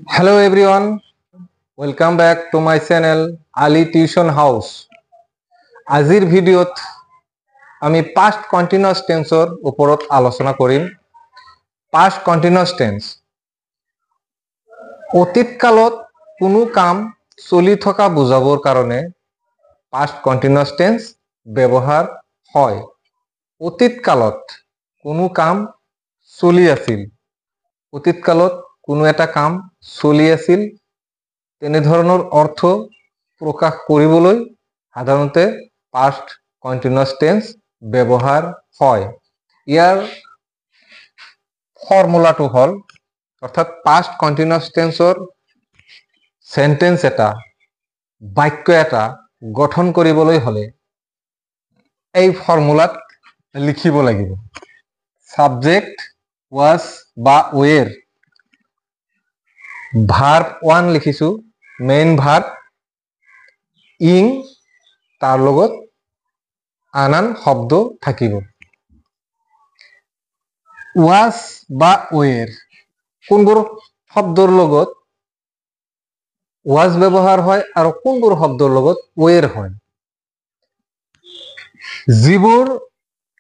Hello everyone, welcome back to my channel Ali Tuition House. আজিৰ ভিডিঅ'ত আমি past continuous tenseৰ ওপৰত আলোচনা কৰিম। Past continuous tense অতীত কালত কোনো কাম চলি থকা বুজাবৰ কাৰণে past continuous tense ব্যৱহাৰ হয়। অতীত কালত কোনো কাম চলি আছিল। অতীত কালত কোনো এটা কাম চলি আছিল তেনে ধৰণৰ অৰ্থ প্ৰকাশ কৰিবলৈ সাধাৰণতে past continuous tense ব্যৱহাৰ হয়। ইয়াৰ ফৰ্মুলাটো হ'ল অৰ্থাৎ past continuous tenseৰ সেন্টেন্স এটা বাক্য এটা গঠন কৰিবলৈ হলে এই ফৰ্মুলাত লিখিব লাগিব। সাবজেক্ট was বা were, ভাৰ্ব 1 লিখিছো, মেইন ভাৰ্ব ইং তাৰ লগত আনান শব্দ থাকিব। was বা were কোনবোৰ শব্দৰ লগত was ব্যৱহাৰ হয় আৰু কোনবোৰ শব্দৰ লগত were হয়। যিবোৰ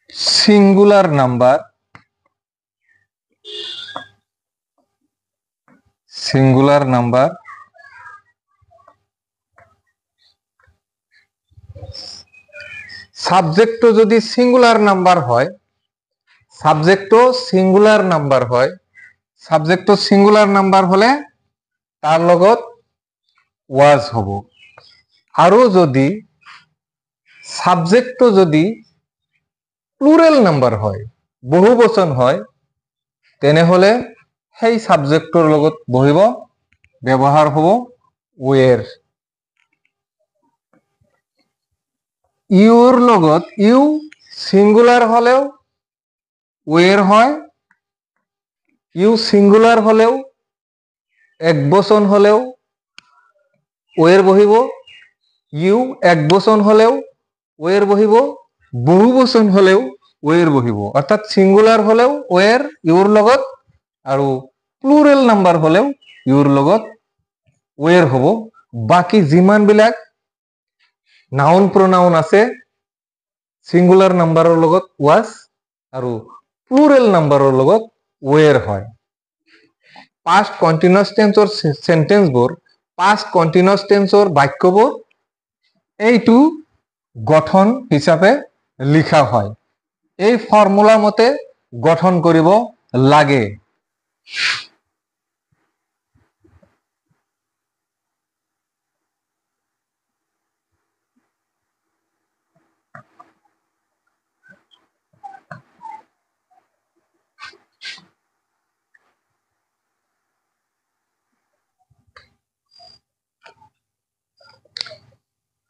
সিঙ্গুলাৰ নাম্বাৰ সাবজেক্ট যদি সিঙ্গুলাৰ নাম্বাৰ হয়, সাবজেক্ট সিঙ্গুলাৰ নাম্বাৰ হলে তাৰ লগত was হব। আৰু যদি সাবজেক্ট যদি প্লুৰেল নাম্বাৰ হয়, বহুবচন হয়, তেনেহলে সেই সাবজেক্টৰ লগত বহিব ব্যৱহাৰ হব were। ইউৰ লগত ইউ সিঙ্গুলার হলেও were হয়, ইউ সিঙ্গুলার হলেও একবচন হলেও were বহিব, ইউ একবচন হলেও were বহিব, বহুবচন হলেও were বহিব। অর্থাৎ সিঙ্গুলার হলেও were ইউৰ লগত আৰু প্লুৰেল নাম্বাৰ হলেও ইউৰ লগত were হব। বাকি যিমান বিলাক নাউন প্ৰনাউন আছে সিঙ্গুলাৰ নাম্বাৰৰ লগত was আৰু প্লুৰেল নাম্বাৰৰ লগত were হয়। past continuous tenseৰ সেন্টেন্সবোৰ, past continuous tenseৰ বাক্যবোৰ এইটো গঠন হিচাপে লিখা হয়। এই ফৰ্মুলা মতে গঠন কৰিব লাগে।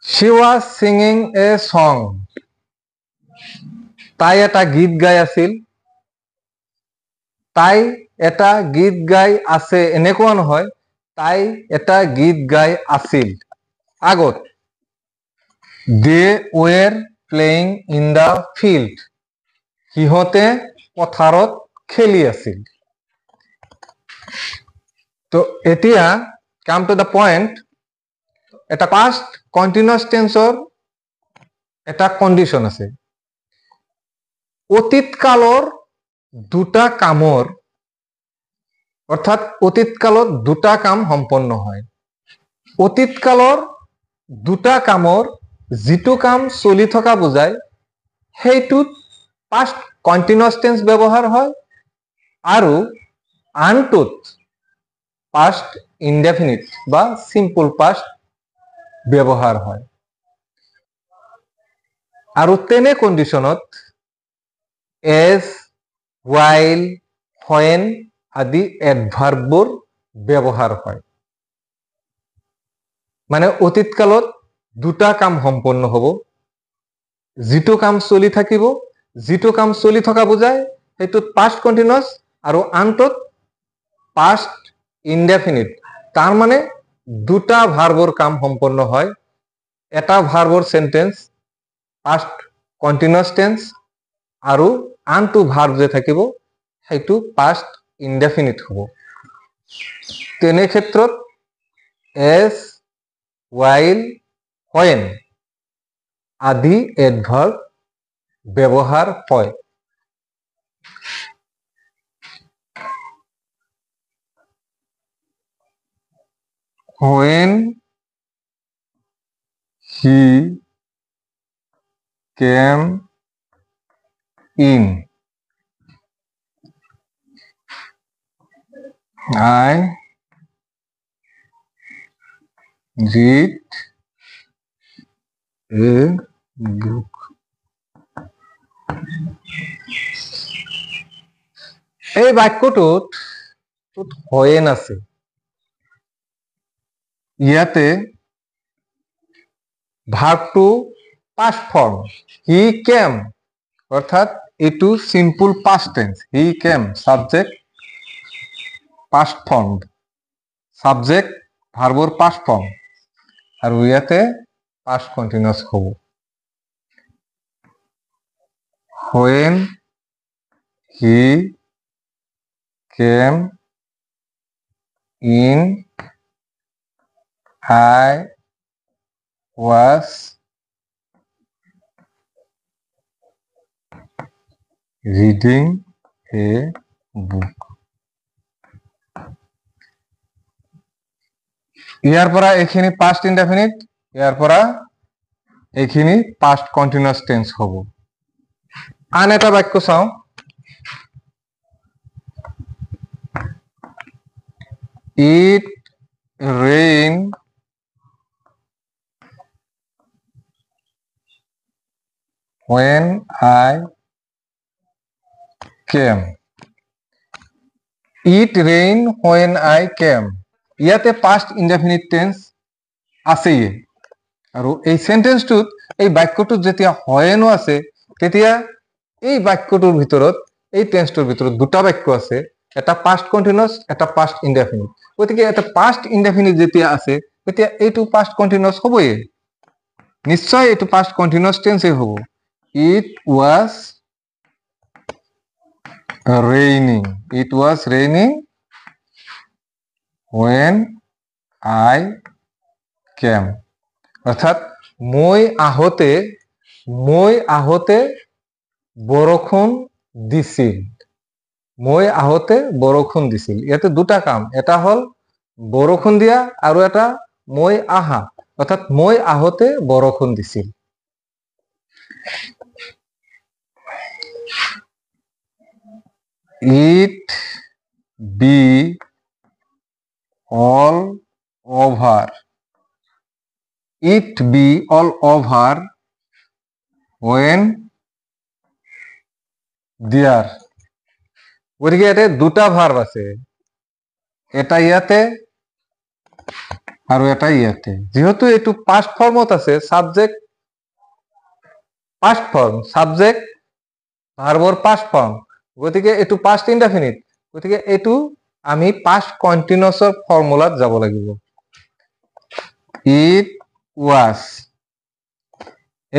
She was singing a song. তাই এটা গীত গাই আছিল। তাই এটা গীত গাই আছে এনেকুৱা নহয়, তাই এটা গীত গাই আছিল। আগত they were playing in the field, সিহঁতে পথাৰত খেলি আছিল। তো এতিয়া come to the point, এটা past continuous tenseৰ এটা কন্ডিশন আছে। অতীত কালৰ দুটা কামৰ অৰ্থাৎ অতীত কালত দুটা কাম সম্পন্ন হয়। অতীত কালৰ দুটা কামৰ যিটো কাম চলি থকা বুজায় সেইটোত past continuous tense ব্যৱহাৰ হয় আৰু আনটোত past indefinite বা simple past ব্যৱহাৰ হয়। আৰু তেনে কন্ডিশনত as, while, when আদি এডভাৰ্ববোৰ ব্যৱহাৰ হয়। মানে অতীত কালত দুটা কাম সম্পন্ন হ'ব, যিটো কাম চলি থাকিব, যিটো কাম চলি থকা বুজায় সেইটোত past continuous আৰু আনটোত past indefinite। তাৰ মানে দুটা ভাৰ্বৰ কাম সম্পন্ন হয়। এটা ভাৰ্বৰ সেন্টেন্স past continuous tense আৰু আনটো ভাৰ্ব যে থাকিব সেইটো past indefinite হ'ব। তেনে ক্ষেত্ৰত এজ, while, when আদি এডভাৰ্ব ব্যৱহাৰ হয়। When he came in, I read a book. এই বাক্যটোত when আছে। ইয়াতে ভার্বটো পাস্ট ফর্ম, হি কেম, অর্থাৎ এটু simple past tense. He came subject past form, subject ভার্বর পাস্ট ফর্ম, আর ইয়াতে পাস্ট কন্টিনিউয়াস হব। when he came in, I was reading a book. ইয়াৰ পৰা এইখিনি পাস্ট ইনডেফিনিট, ইয়াৰ পৰা এইখিনি পাস্ট কন্টিনিউয়াস টেন্স হ'ব। আন এটা বাক্য চাওঁ। It rained when I came. It rained when I came. ইয়াতে পাস্ট ইনডেফিনিট টেন্স আছেই, আৰু এই সেন্টেন্সটোত এই বাক্যটোত যেতিয়া হয়েনো আছে, তেতিয়া এই বাক্যটোৰ ভিতৰত, এই টেন্সটোৰ ভিতৰত দুটা বাক্য আছে, এটা পাস্ট কন্টিনিউয়াস, এটা পাস্ট ইনডেফিনিট। গতিকে এটা পাস্ট ইনডেফিনিট যেতিয়া আছে, তেতিয়া এইটো পাস্ট কন্টিনিউয়াস হবই, নিশ্চয় এইটো পাস্ট কন্টিনিউয়াস টেন্সই হ'ব। It was raining. It was raining when I came. অর্থাৎ মই আহোতে বৰষুণ দিছিল। মই আহোতে বৰষুণ দিছিল। ইয়াতে দুটা কাম, এটা হল বৰষুণ দিয়া আৰু এটা মই আহা, অৰ্থাৎ মই আহোতে বৰষুণ দিছিল। It be all over. It be all over when there. গতিকে ইয়াতে দুটা ভার্ব আছে, এটা ইয়াতে আৰু এটা ইয়াতে। যেহেতু এইটো পাস্ট ফর্মত আছে, সাবজেক্ট পাস্ট ফর্ম, সাবজেক্ট ভার্বর পাস্ট ফর্ম, গতিকে এইটো পাস্ট ইনডেফিনিট। গতিকে এইটো আমি পাস্ট কন্টিনিউয়াসৰ ফৰ্মুলাত যাব লাগিব। ইট ওয়াজ।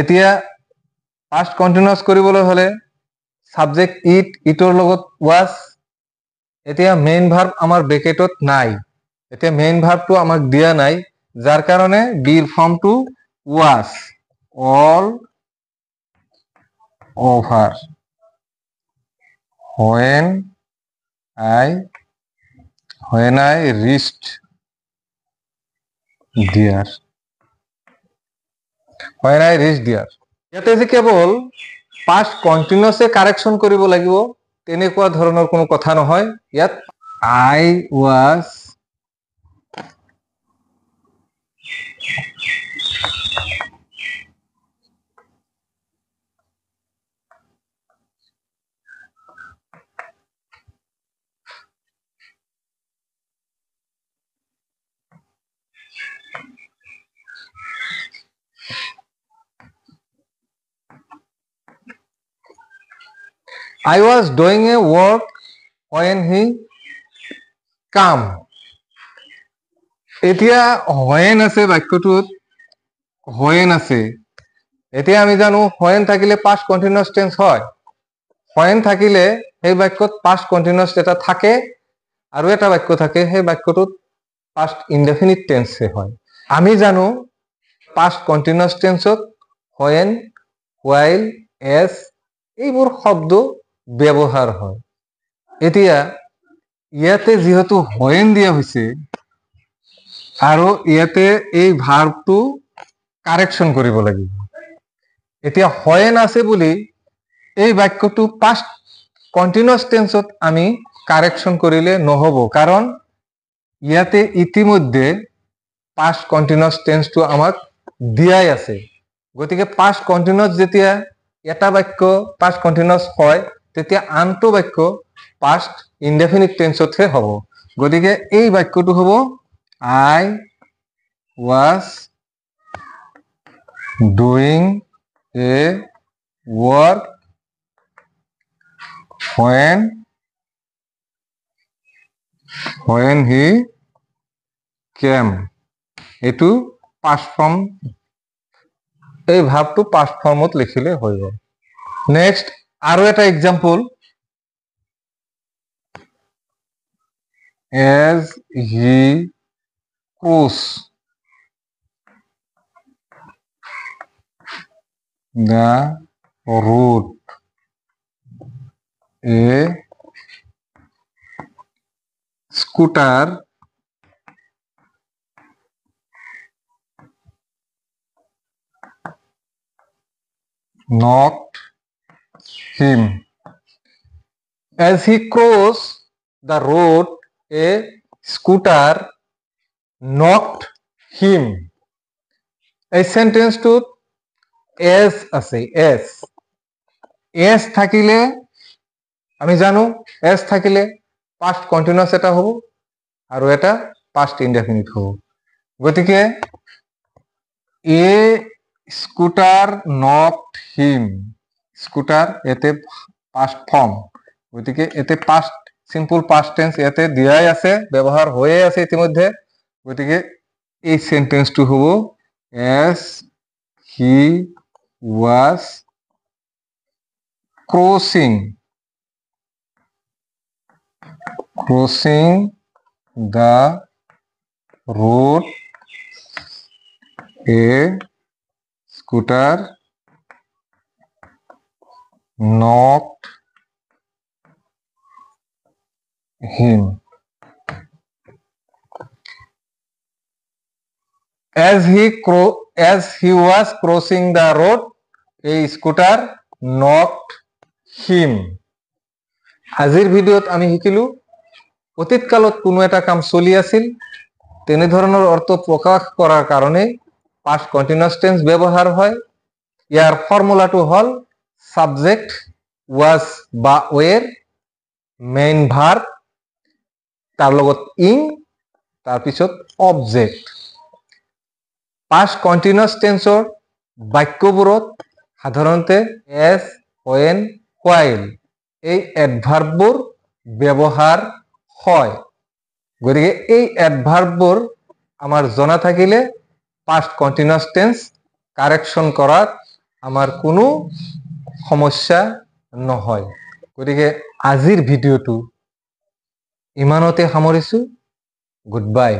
এতিয়া পাস্ট কন্টিনিউয়াস কৰিবলৈ হলে সাবজেক্ট ইটৰ লগত ওয়াজ। এতিয়া মেইন ভাৰ্ব আমাৰ ব্ৰেকেটত নাই, এতিয়া মেইন ভাৰ্বটো আমাক দিয়া নাই, যাৰ কাৰণে বিৰ ফর্মটো was, all over when I reached there. When I reached there. ইয়াতে যে কেৱল পাস্ট কন্টিনিউয়াসে কাৰেকশন কৰিব লাগিব তেনেকুৱা ধৰণৰ কোনো কথা নহয়। ইয়াত I was doing a work when he came. এতিয়া when আছে বাক্যটোত, when আছে। এতিয়া আমি জানো when থাকিলে পাস্ট কন্টিনিউয়াস টেন্স হয়। when থাকিলে সেই বাক্যত পাস্ট কন্টিনিউয়াস এটা থাকে, আৰু এটা বাক্য থাকে, সেই বাক্যটোত পাষ্ট ইনডেফিনিট টেন্সে হয়। আমি জানো পাষ্ট কন্টিনিউয়াস টেন্সত when, while, as এইবোৰ শব্দ ব্যৱহাৰ হয়। এতিয়া ইয়াতে যিহেতু when দিয়া হৈছে আৰু ইয়াতে এই ভাৰ্বটো কাৰেকশ্যন কৰিব লাগিব। এতিয়া when আছে বুলি এই বাক্যটো পাষ্ট কন্টিনিউয়াস টেন্সত আমি কারেকশন করিলে নহব, কারণ ইয়াতে ইতিমধ্যে পাস্ট কন্টিনিউয়াস টেন্সটো আমাক দিয়াই আছে। গতিকে পাস্ট কন্টিনিউয়াস যেতিয়া এটা বাক্য পাস্ট কন্টিনিউয়াস হয়, তেতিয়া আনটো বাক্য পাস্ট ইনডেফিনিট টেন্সতহে হ'ব। গতিকে এই বাক্যটো হ'ব I was doing a work when he came। এটু পাস্ট ফর্ম, এই ভাবটো পাস্ট ফর্মত লিখিলে হৈ গ'ল। নেক্সট আৰু এটা example, as he crossed the road, a scooter knocked him। As he crossed the road, a scooter knocked him। এই সেন্টেন্সটোত as আছে, as থাকিলে আমি জানো as থাকিলে পাস্ট কন্টিনিউয়াস এটা হ'ব আৰু এটা পাস্ট ইনডেফিনিট হ'ব। গতিকে এ স্কুটার নকড হিম, স্কুটার এতে পাস্ট ফর্ম, গতিকে এতে পাস্ট সিম্পল পাস্ট টেন্স এতে দিয়াই আছে, ব্যবহার হয়ে আছে ইতিমধ্যে। গতিকে এই সেন্টেন্সটো হ'ব as he was crossing the road, a scooter knocked him। As he was crossing the road, a scooter knocked him। আজিৰ ভিডিঅ'ত আমি শিকিলো অতীত কালত কোনো এটা কাম চলি আছিল, তেনে ধৰণৰ অৰ্থ প্ৰকাশ কৰাৰ কাৰণে পাস্ট কন্টিনিউয়াস টেন্স ব্যৱহাৰ হয়। ইয়াৰ ফৰ্মুলাটো হ'ল সাবজেক্ট ওয়াজ বা ওয়েৰ, মেইন ভাৰ্ব, তাৰ লগত ইং, তাৰপিছত অবজেক্ট। পাস্ট কন্টিনিউয়াস টেন্সৰ বাক্যবোৰত সাধাৰণতে এজ, when, while এই এডভাৰ্ববোৰ ব্যৱহাৰ হয়। গতিকে এই এডভাৰ্ববোৰ আমাৰ জনা থাকিলে পাস্ট কন্টিনিউয়াস টেন্স কাৰেকশন কৰাত আমাৰ কোনো সমস্যা নহয়। গতিকে আজিৰ ভিডিঅ'টো ইমানতে সামৰিছো। Good bye.